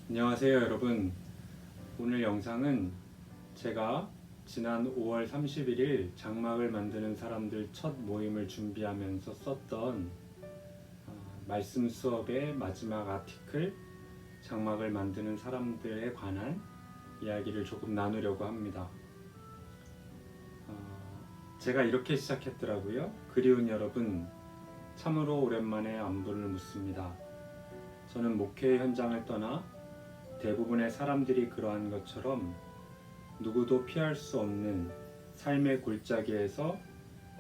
안녕하세요 여러분. 오늘 영상은 제가 지난 5월 31일 장막을 만드는 사람들 첫 모임을 준비하면서 썼던 말씀 수업의 마지막 아티클 장막을 만드는 사람들에 관한 이야기를 조금 나누려고 합니다. 제가 이렇게 시작했더라고요. 그리운 여러분, 참으로 오랜만에 안부를 묻습니다. 저는 목회 현장을 떠나 대부분의 사람들이 그러한 것처럼 누구도 피할 수 없는 삶의 골짜기에서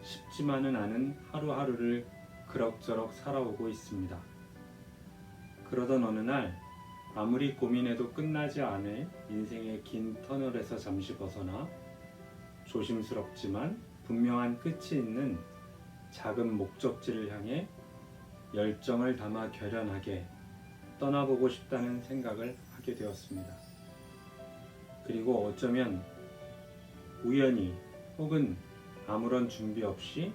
쉽지만은 않은 하루하루를 그럭저럭 살아오고 있습니다. 그러던 어느 날 아무리 고민해도 끝나지 않을 인생의 긴 터널에서 잠시 벗어나 조심스럽지만 분명한 끝이 있는 작은 목적지를 향해 열정을 담아 결연하게 떠나보고 싶다는 생각을 하게 되었습니다. 그리고 어쩌면 우연히 혹은 아무런 준비 없이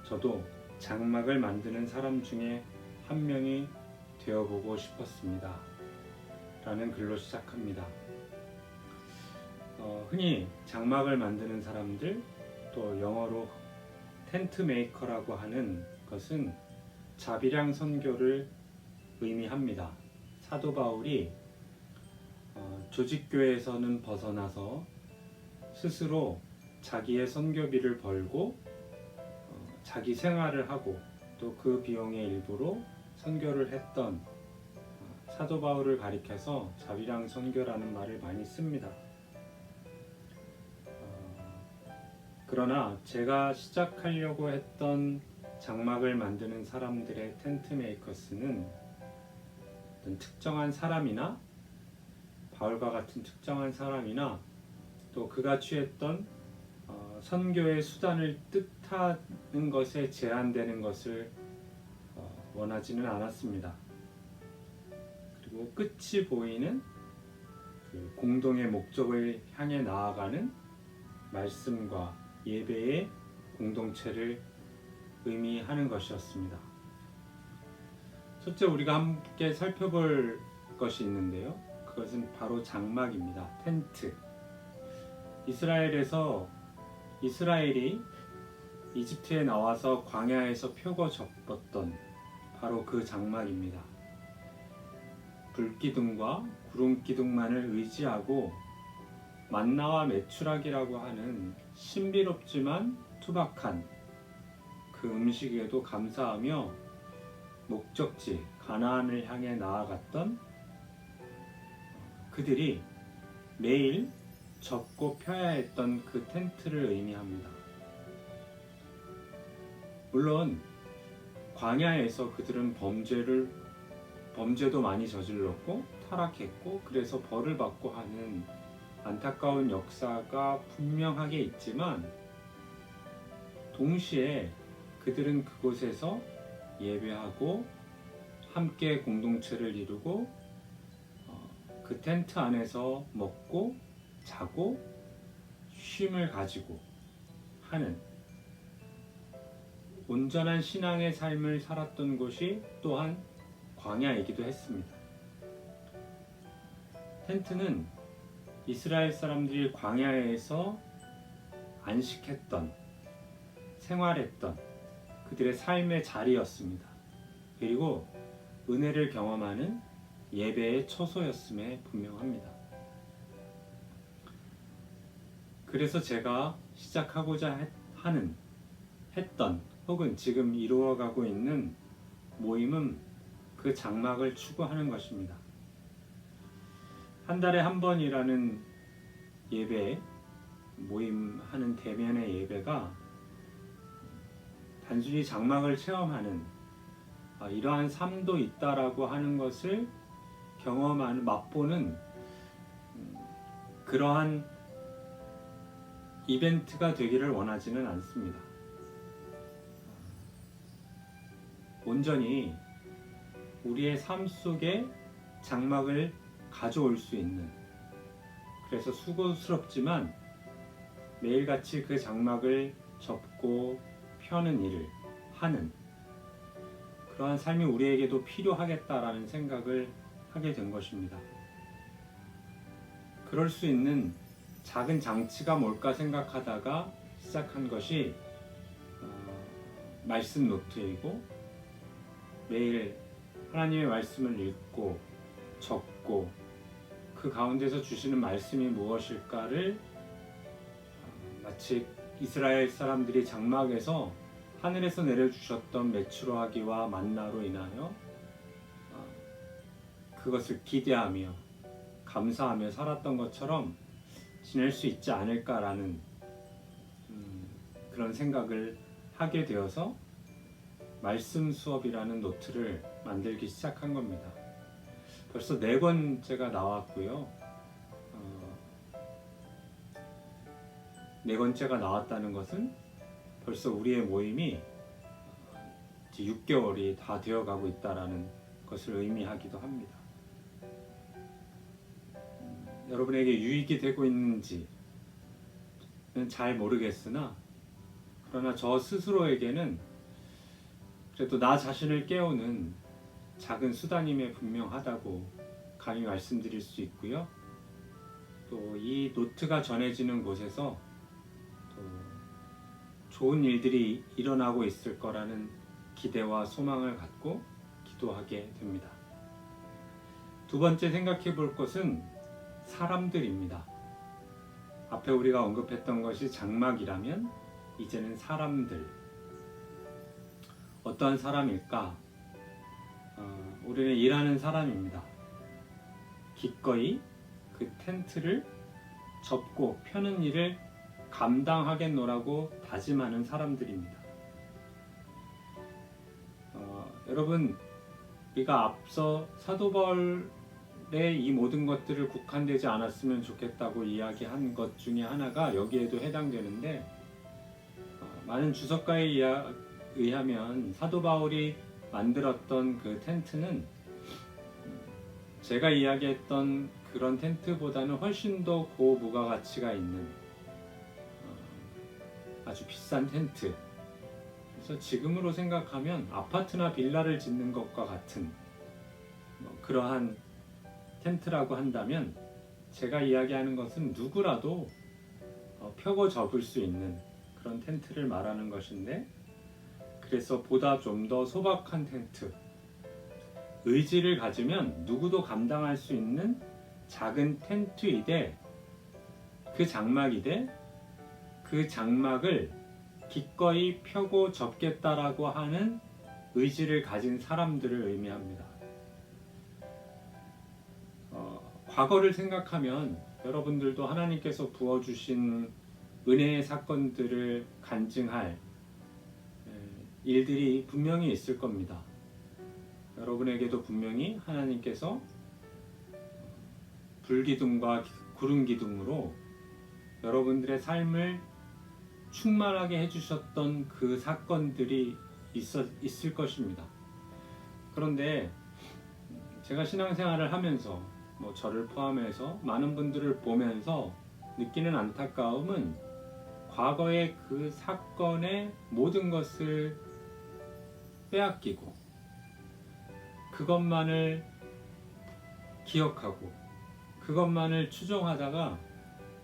저도 장막을 만드는 사람 중에 한 명이 되어보고 싶었습니다. 라는 글로 시작합니다. 흔히 장막을 만드는 사람들, 또 영어로 텐트 메이커라고 하는 것은 자비량 선교를 의미합니다. 사도 바울이 조직교회에서는 벗어나서 스스로 자기의 선교비를 벌고 자기 생활을 하고 또 그 비용의 일부로 선교를 했던 사도 바울을 가리켜서 자비량 선교라는 말을 많이 씁니다. 그러나 제가 시작하려고 했던 장막을 만드는 사람들의 텐트 메이커스는 어떤 특정한 사람이나 바울과 같은 특정한 사람이나 또 그가 취했던 선교의 수단을 뜻하는 것에 제한되는 것을 원하지는 않았습니다. 그리고 끝이 보이는 그 공동의 목적을 향해 나아가는 말씀과 예배의 공동체를 의미하는 것이었습니다. 첫째, 우리가 함께 살펴볼 것이 있는데요. 그것은 바로 장막입니다. 텐트. 이스라엘이 이집트에 나와서 광야에서 표고 접었던 바로 그 장막입니다. 불기둥과 구름기둥만을 의지하고 만나와 메추라기라고 하는 신비롭지만 투박한 그 음식에도 감사하며 목적지 가나안을 향해 나아갔던 그들이 매일 접고 펴야 했던 그 텐트를 의미합니다. 물론 광야에서 그들은 범죄도 많이 저질렀고 타락했고 그래서 벌을 받고 하는 안타까운 역사가 분명하게 있지만 동시에 그들은 그곳에서 예배하고 함께 공동체를 이루고 그 텐트 안에서 먹고 자고 쉼을 가지고 하는 온전한 신앙의 삶을 살았던 곳이 또한 광야이기도 했습니다. 텐트는 이스라엘 사람들이 광야에서 안식했던, 생활했던 그들의 삶의 자리였습니다. 그리고 은혜를 경험하는 예배의 처소였음에 분명합니다. 그래서 제가 시작하고자 했던 혹은 지금 이루어가고 있는 모임은 그 장막을 추구하는 것입니다. 한 달에 한 번이라는 예배, 모임하는 대면의 예배가 단순히 장막을 체험하는 이러한 삶도 있다라고 하는 것을 경험하는, 맛보는 그러한 이벤트가 되기를 원하지는 않습니다. 온전히 우리의 삶 속에 장막을 가져올 수 있는, 그래서 수고스럽지만 매일같이 그 장막을 접고 펴는 일을 하는 그러한 삶이 우리에게도 필요하겠다라는 생각을 하게 된 것입니다. 그럴 수 있는 작은 장치가 뭘까 생각하다가 시작한 것이 말씀 노트이고, 매일 하나님의 말씀을 읽고 적고 그 가운데서 주시는 말씀이 무엇일까를 마치 이스라엘 사람들이 장막에서 하늘에서 내려주셨던 메추라기와 만나로 인하여 그것을 기대하며 감사하며 살았던 것처럼 지낼 수 있지 않을까라는 그런 생각을 하게 되어서 말씀 수업이라는 노트를 만들기 시작한 겁니다. 벌써 4권째가 나왔고요. 4권째가 나왔다는 것은 벌써 우리의 모임이 이제 6개월이 다 되어가고 있다는 것을 의미하기도 합니다. 여러분에게 유익이 되고 있는지는 잘 모르겠으나, 그러나 저 스스로에게는 그래도 나 자신을 깨우는 작은 수단임에 분명하다고 감히 말씀드릴 수 있고요. 또 이 노트가 전해지는 곳에서 또 좋은 일들이 일어나고 있을 거라는 기대와 소망을 갖고 기도하게 됩니다. 두 번째 생각해 볼 것은 사람들입니다. 앞에 우리가 언급했던 것이 장막이라면 이제는 사람들. 어떠한 사람일까? 우리는 일하는 사람입니다. 기꺼이 그 텐트를 접고 펴는 일을 감당하겠노라고 다짐하는 사람들입니다. 여러분, 우리가 앞서 사도 바울의 이 모든 것들을 국한되지 않았으면 좋겠다고 이야기한 것 중에 하나가 여기에도 해당되는데, 많은 주석가에 의하면 사도 바울이 만들었던 그 텐트는 제가 이야기했던 그런 텐트보다는 훨씬 더 고부가가치가 있는 아주 비싼 텐트. 그래서 지금으로 생각하면 아파트나 빌라를 짓는 것과 같은 그러한 텐트라고 한다면, 제가 이야기하는 것은 누구라도 펴고 접을 수 있는 그런 텐트를 말하는 것인데, 그래서 보다 좀 더 소박한 텐트, 의지를 가지면 누구도 감당할 수 있는 작은 텐트이되, 그 장막이되 그 장막을 기꺼이 펴고 접겠다라고 하는 의지를 가진 사람들을 의미합니다. 과거를 생각하면 여러분들도 하나님께서 부어주신 은혜의 사건들을 간증할 일들이 분명히 있을 겁니다. 여러분에게도 분명히 하나님께서 불기둥과 구름기둥으로 여러분들의 삶을 충만하게 해주셨던 그 사건들이 있을 것입니다. 그런데 제가 신앙생활을 하면서 저를 포함해서 많은 분들을 보면서 느끼는 안타까움은, 과거의 그 사건의 모든 것을 빼앗기고 그것만을 기억하고 그것만을 추종하다가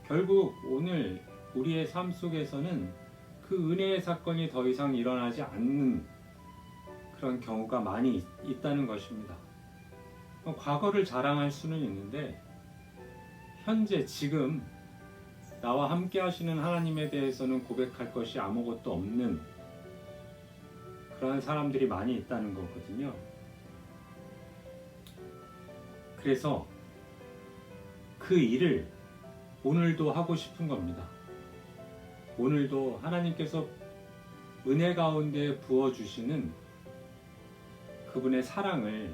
결국 오늘 우리의 삶 속에서는 그 은혜의 사건이 더 이상 일어나지 않는 그런 경우가 많이 있다는 것입니다. 과거를 자랑할 수는 있는데, 현재 지금 나와 함께 하시는 하나님에 대해서는 고백할 것이 아무것도 없는 그런 사람들이 많이 있다는 거거든요. 그래서 그 일을 오늘도 하고 싶은 겁니다. 오늘도 하나님께서 은혜 가운데 부어주시는 그분의 사랑을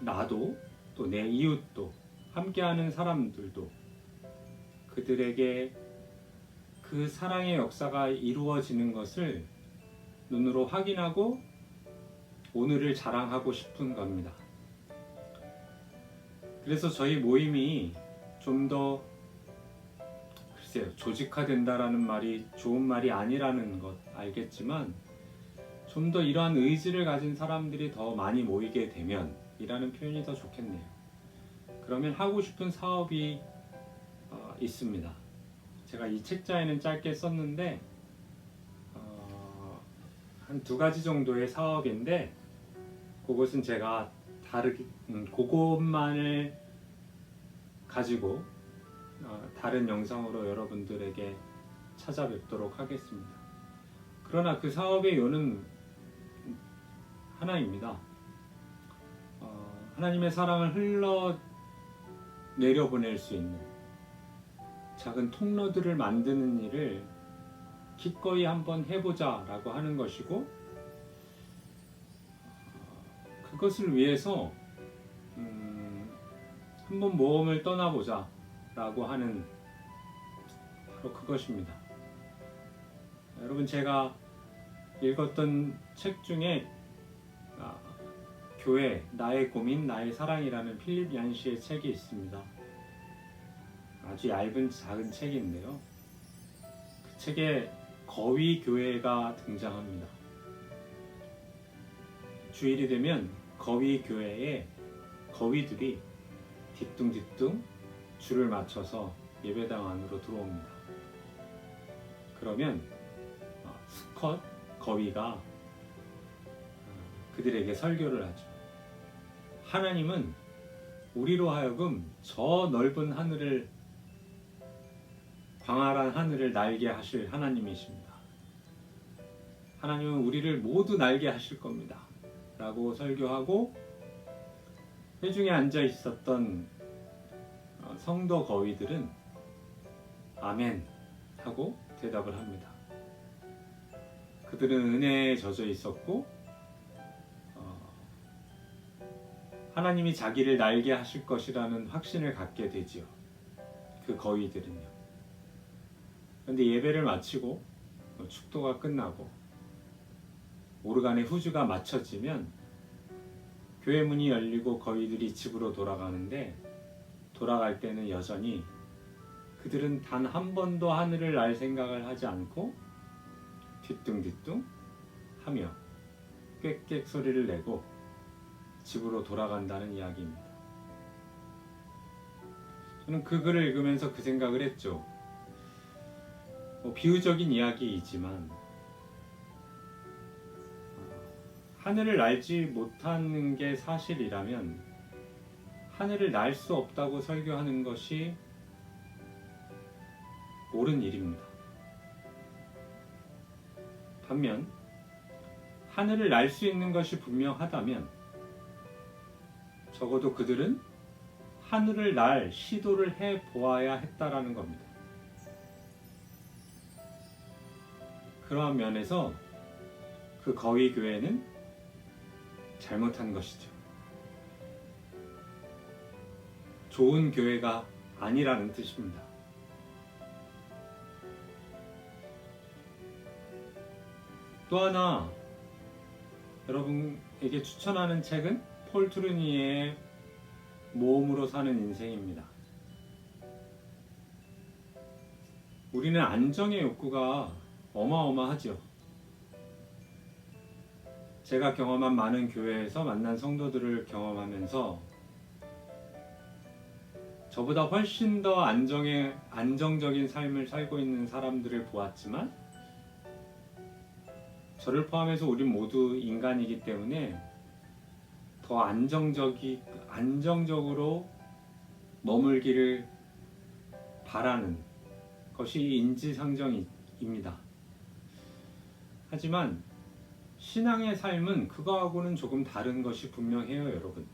나도, 또 내 이웃도, 함께하는 사람들도 그들에게 그 사랑의 역사가 이루어지는 것을 눈으로 확인하고 오늘을 자랑하고 싶은 겁니다. 그래서 저희 모임이 좀 더, 글쎄요, 조직화된다라는 말이 좋은 말이 아니라는 것 알겠지만, 좀 더 이러한 의지를 가진 사람들이 더 많이 모이게 되면 이라는 표현이 더 좋겠네요. 그러면 하고 싶은 사업이 있습니다. 제가 이 책자에는 짧게 썼는데 한 2가지 정도의 사업인데 그것은 제가 그것만을 가지고 다른 영상으로 여러분들에게 찾아뵙도록 하겠습니다. 그러나 그 사업의 요는 하나입니다. 하나님의 사랑을 흘러 내려보낼 수 있는 작은 통로들을 만드는 일을 기꺼이 한번 해보자 라고 하는 것이고, 그것을 위해서 한번 모험을 떠나보자 라고 하는 바로 그것입니다. 여러분, 제가 읽었던 책 중에 교회, 나의 고민, 나의 사랑이라는 필립 얀시의 책이 있습니다. 아주 얇은 작은 책인데요. 그 책에 거위 교회가 등장합니다. 주일이 되면 거위 교회에 거위들이 뒤뚱뒤뚱 줄을 맞춰서 예배당 안으로 들어옵니다. 그러면 수컷 거위가 그들에게 설교를 하죠. 하나님은 우리로 하여금 저 넓은 하늘을, 광활한 하늘을 날게 하실 하나님이십니다. 하나님은 우리를 모두 날게 하실 겁니다 라고 설교하고, 회중에 앉아 있었던 성도 거위들은 아멘 하고 대답을 합니다. 그들은 은혜에 젖어 있었고 하나님이 자기를 날게 하실 것이라는 확신을 갖게 되지요. 그 거위들은요. 그런데 예배를 마치고 축도가 끝나고 오르간의 후주가 맞춰지면 교회 문이 열리고 거위들이 집으로 돌아가는데, 돌아갈 때는 여전히 그들은 단 한 번도 하늘을 날 생각을 하지 않고 뒤뚱뒤뚱 하며 꽥꽥 소리를 내고 집으로 돌아간다는 이야기입니다. 저는 그 글을 읽으면서 그 생각을 했죠. 비유적인 이야기이지만 하늘을 날지 못하는 게 사실이라면 하늘을 날 수 없다고 설교하는 것이 옳은 일입니다. 반면 하늘을 날 수 있는 것이 분명하다면 적어도 그들은 하늘을 날 시도를 해보아야 했다라는 겁니다. 그러한 면에서 그 거위 교회는 잘못한 것이죠. 좋은 교회가 아니라는 뜻입니다. 또 하나 여러분에게 추천하는 책은 폴 트루니의 모험으로 사는 인생입니다. 우리는 안정의 욕구가 어마어마하죠. 제가 경험한 많은 교회에서 만난 성도들을 경험하면서 저보다 훨씬 더 안정적인 삶을 살고 있는 사람들을 보았지만, 저를 포함해서 우린 모두 인간이기 때문에 더 안정적으로 머물기를 바라는 것이 인지상정입니다. 하지만 신앙의 삶은 그거하고는 조금 다른 것이 분명해요, 여러분.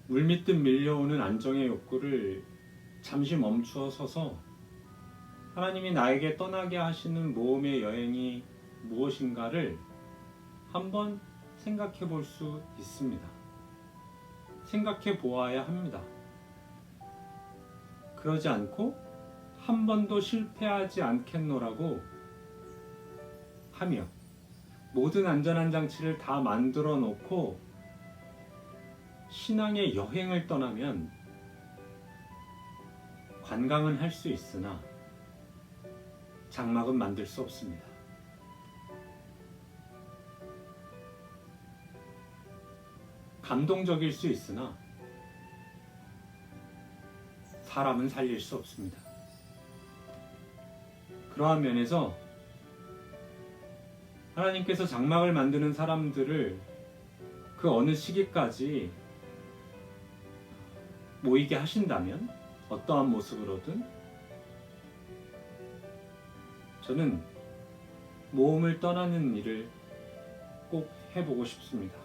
물밀듯 밀려오는 안정의 욕구를 잠시 멈추어 서서 하나님이 나에게 떠나게 하시는 모험의 여행이 무엇인가를 한번 생각해 볼 수 있습니다. 생각해 보아야 합니다. 그러지 않고 한 번도 실패하지 않겠노라고 하며 모든 안전한 장치를 다 만들어 놓고 신앙의 여행을 떠나면 관광은 할 수 있으나 장막은 만들 수 없습니다. 감동적일 수 있으나 사람은 살릴 수 없습니다. 그러한 면에서 하나님께서 장막을 만드는 사람들을 그 어느 시기까지 모이게 하신다면 어떠한 모습으로든 저는 모험을 떠나는 일을 꼭 해보고 싶습니다.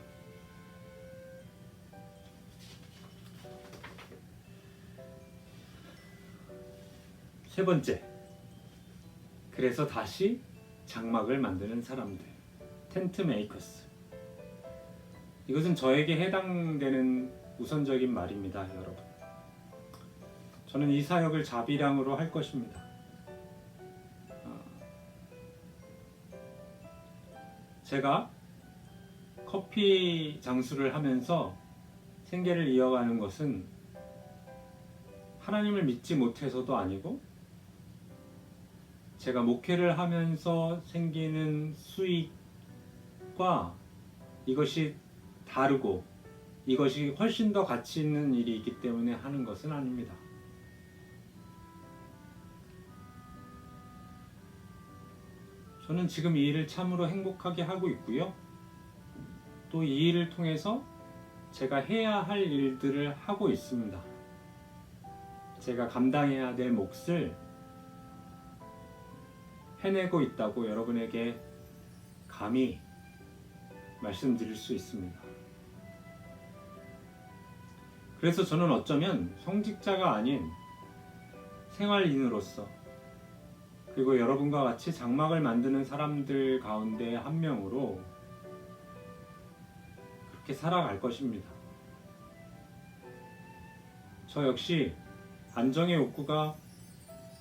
세 번째, 그래서 다시 장막을 만드는 사람들, 텐트 메이커스. 이것은 저에게 해당되는 우선적인 말입니다, 여러분. 저는 이 사역을 자비량으로 할 것입니다. 제가 커피 장수를 하면서 생계를 이어가는 것은 하나님을 믿지 못해서도 아니고 제가 목회를 하면서 생기는 수익과 이것이 다르고 이것이 훨씬 더 가치 있는 일이 있기 때문에 하는 것은 아닙니다. 저는 지금 이 일을 참으로 행복하게 하고 있고요. 또 이 일을 통해서 제가 해야 할 일들을 하고 있습니다. 제가 감당해야 될 몫을 해내고 있다고 여러분에게 감히 말씀드릴 수 있습니다. 그래서 저는 어쩌면 성직자가 아닌 생활인으로서 그리고 여러분과 같이 장막을 만드는 사람들 가운데 한 명으로 그렇게 살아갈 것입니다. 저 역시 안정의 욕구가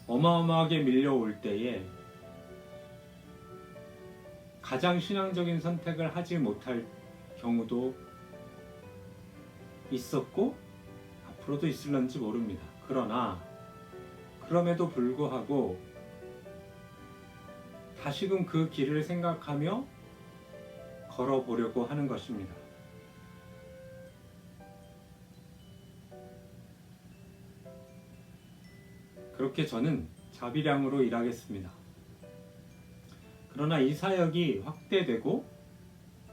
어마어마하게 밀려올 때에 가장 신앙적인 선택을 하지 못할 경우도 있었고 앞으로도 있을런지 모릅니다. 그러나 그럼에도 불구하고 다시금 그 길을 생각하며 걸어보려고 하는 것입니다. 그렇게 저는 자비량으로 일하겠습니다. 그러나 이 사역이 확대되고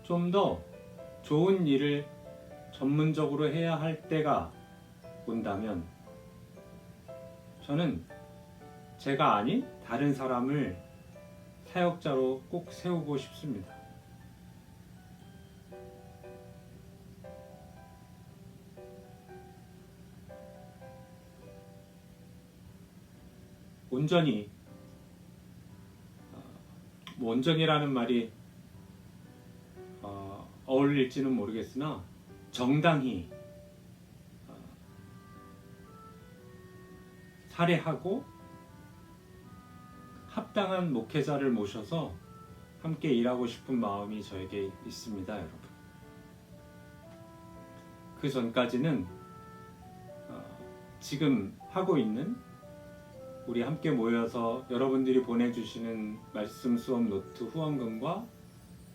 좀 더 좋은 일을 전문적으로 해야 할 때가 온다면 저는 제가 아닌 다른 사람을 사역자로 꼭 세우고 싶습니다. 온전히 온전이라는 말이 어울릴지는 모르겠으나 정당히 살해하고 합당한 목회자를 모셔서 함께 일하고 싶은 마음이 저에게 있습니다, 여러분. 그 전까지는 지금 하고 있는 우리 함께 모여서 여러분들이 보내주시는 말씀 수업 노트 후원금과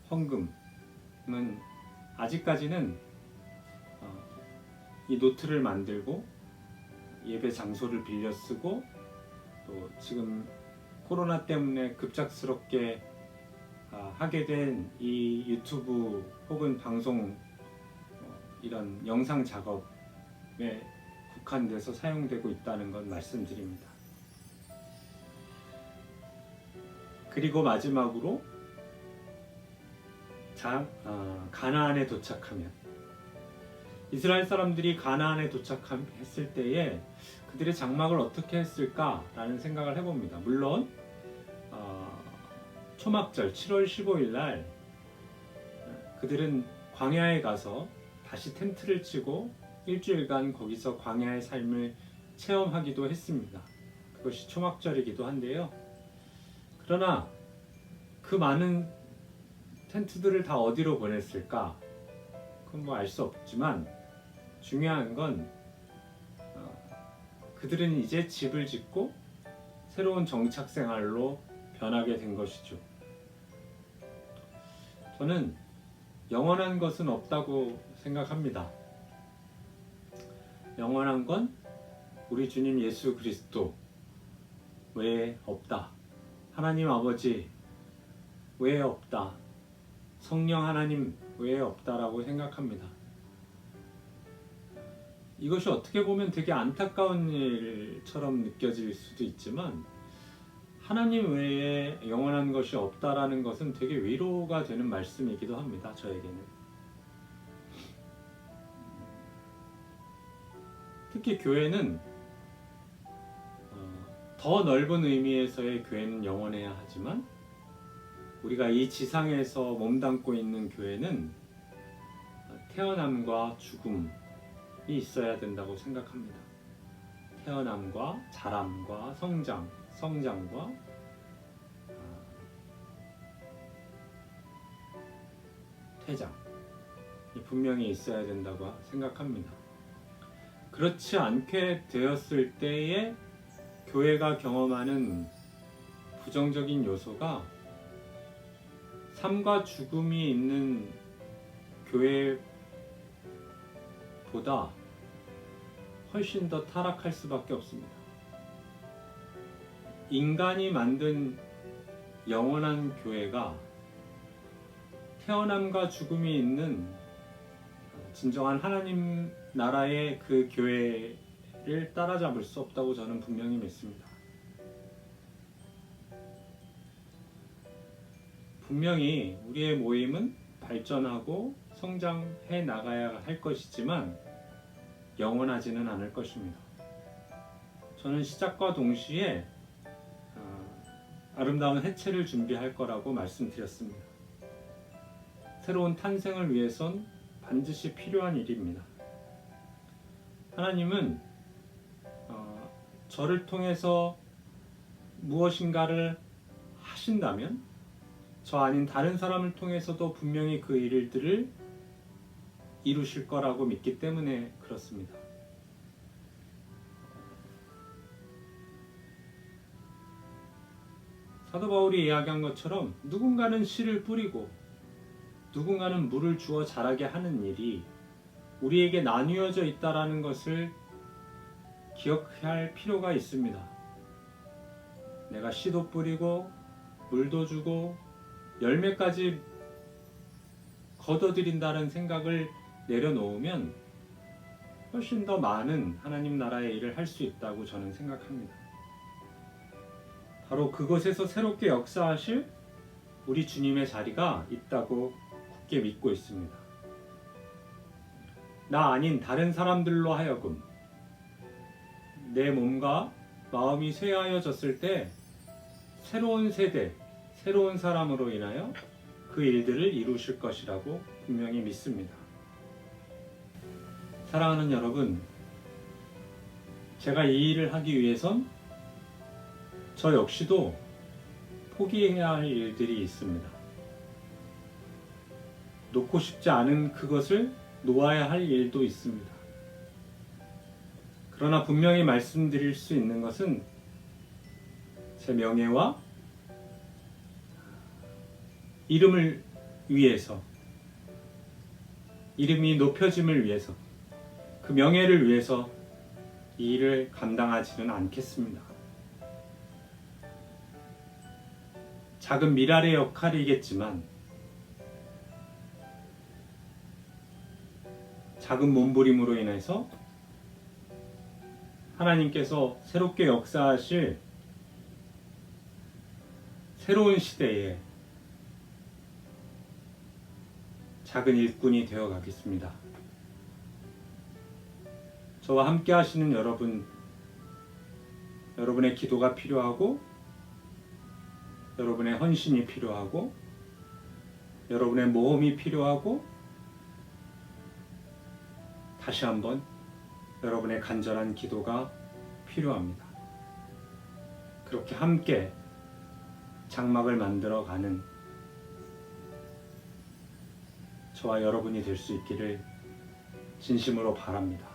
헌금은 아직까지는 이 노트를 만들고 예배 장소를 빌려 쓰고 또 지금 코로나 때문에 급작스럽게 하게 된 이 유튜브 혹은 방송 이런 영상 작업에 국한돼서 사용되고 있다는 건 말씀드립니다. 그리고 마지막으로 가나안에 도착하면 이스라엘 사람들이 가나안에 도착했을 때에 그들의 장막을 어떻게 했을까라는 생각을 해봅니다. 물론 초막절 7월 15일 날 그들은 광야에 가서 다시 텐트를 치고 일주일간 거기서 광야의 삶을 체험하기도 했습니다. 그것이 초막절이기도 한데요. 그러나 그 많은 텐트들을 다 어디로 보냈을까? 그건 뭐 알 수 없지만 중요한 건 그들은 이제 집을 짓고 새로운 정착 생활로 변하게 된 것이죠. 저는 영원한 것은 없다고 생각합니다. 영원한 건 우리 주님 예수 그리스도 외에 없다. 하나님 아버지 외에 없다. 성령 하나님 외에 없다라고 생각합니다. 이것이 어떻게 보면 되게 안타까운 일처럼 느껴질 수도 있지만 하나님 외에 영원한 것이 없다라는 것은 되게 위로가 되는 말씀이기도 합니다. 저에게는. 특히 교회는 더 넓은 의미에서의 교회는 영원해야 하지만 우리가 이 지상에서 몸담고 있는 교회는 태어남과 죽음이 있어야 된다고 생각합니다. 태어남과 자람과 성장과 퇴장이 분명히 있어야 된다고 생각합니다. 그렇지 않게 되었을 때에 교회가 경험하는 부정적인 요소가 삶과 죽음이 있는 교회보다 훨씬 더 타락할 수밖에 없습니다. 인간이 만든 영원한 교회가 태어남과 죽음이 있는 진정한 하나님 나라의 그 교회를 따라잡을 수 없다고 저는 분명히 믿습니다. 분명히 우리의 모임은 발전하고 성장해 나가야 할 것이지만 영원하지는 않을 것입니다. 저는 시작과 동시에 아름다운 해체를 준비할 거라고 말씀드렸습니다. 새로운 탄생을 위해선 반드시 필요한 일입니다. 하나님은 저를 통해서 무엇인가를 하신다면 저 아닌 다른 사람을 통해서도 분명히 그 일들을 이루실 거라고 믿기 때문에 그렇습니다. 사도 바울이 이야기한 것처럼 누군가는 씨를 뿌리고 누군가는 물을 주어 자라게 하는 일이 우리에게 나뉘어져 있다는 것을 기억할 필요가 있습니다. 내가 씨도 뿌리고 물도 주고 열매까지 거둬들인다는 생각을 내려놓으면 훨씬 더 많은 하나님 나라의 일을 할 수 있다고 저는 생각합니다. 바로 그곳에서 새롭게 역사하실 우리 주님의 자리가 있다고 굳게 믿고 있습니다. 나 아닌 다른 사람들로 하여금 내 몸과 마음이 쇠하여졌을 때 새로운 세대, 새로운 사람으로 인하여 그 일들을 이루실 것이라고 분명히 믿습니다. 사랑하는 여러분, 제가 이 일을 하기 위해선 저 역시도 포기해야 할 일들이 있습니다. 놓고 싶지 않은 그것을 놓아야 할 일도 있습니다. 그러나 분명히 말씀드릴 수 있는 것은 제 명예와 이름을 위해서, 이름이 높여짐을 위해서, 그 명예를 위해서 이 일을 감당하지는 않겠습니다. 작은 미랄의 역할이겠지만 작은 몸부림으로 인해서 하나님께서 새롭게 역사하실 새로운 시대에 작은 일꾼이 되어 가겠습니다. 저와 함께 하시는 여러분의 기도가 필요하고 여러분의 헌신이 필요하고 여러분의 모험이 필요하고 다시 한번 여러분의 간절한 기도가 필요합니다. 그렇게 함께 장막을 만들어가는 저와 여러분이 될 수 있기를 진심으로 바랍니다.